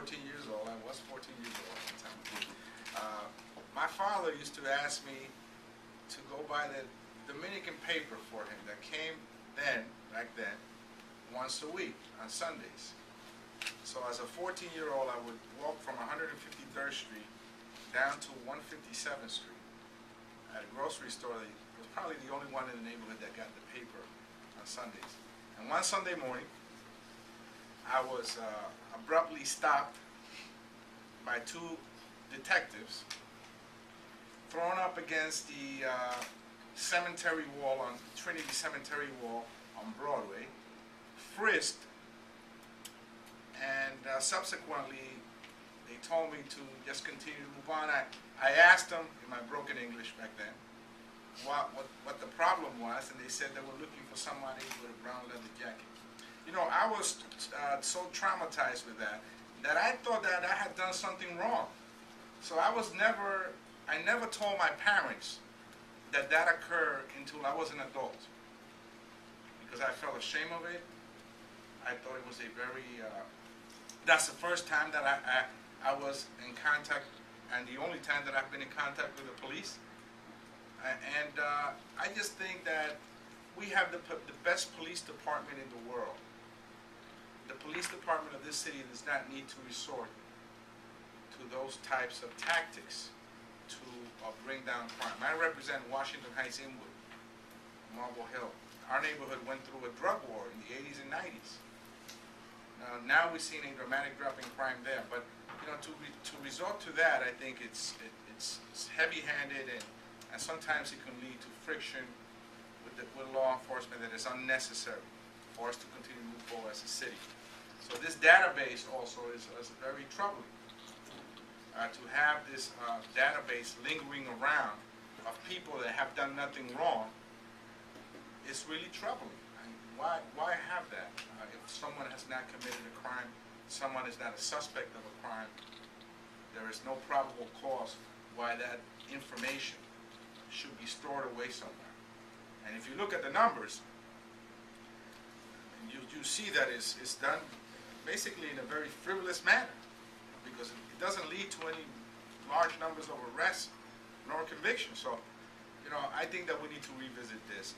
14 years old. I was 14 years old at the time. My father used to ask me to go buy the Dominican paper for him that came back then, once a week on Sundays. So as a 14-year-old, I would walk from 153rd Street down to 157th Street at a grocery store that was probably the only one in the neighborhood that got the paper on Sundays. And one Sunday morning, I was abruptly stopped by two detectives, thrown up against the cemetery wall on Trinity Cemetery wall on Broadway, frisked, and subsequently they told me to just continue to move on. I asked them in my broken English back then what the problem was, and they said they were looking for somebody with a brown leather jacket. You know, I was so traumatized with that I thought that I had done something wrong. So I never told my parents that occurred until I was an adult, because I felt ashamed of it. I thought it was a very, that's the first time that I was in contact, and the only time that I've been in contact with the police. And I just think that we have the best police department in the world. The police department of this city does not need to resort to those types of tactics to bring down crime. I represent Washington Heights, Inwood, Marble Hill. Our neighborhood went through a drug war in the 80s and 90s. Now we're seeing a dramatic drop in crime there, but you know, to resort to that, I think it's heavy-handed, and sometimes it can lead to friction with law enforcement that is unnecessary for us to continue to move forward as a city. So this database also is very troubling. To have this database lingering around of people that have done nothing wrong is really troubling. I mean, why have that? If someone has not committed a crime, someone is not a suspect of a crime, there is no probable cause why that information should be stored away somewhere. And if you look at the numbers, you see that it's done basically in a very frivolous manner, because it doesn't lead to any large numbers of arrests nor convictions. So, you know, I think that we need to revisit this.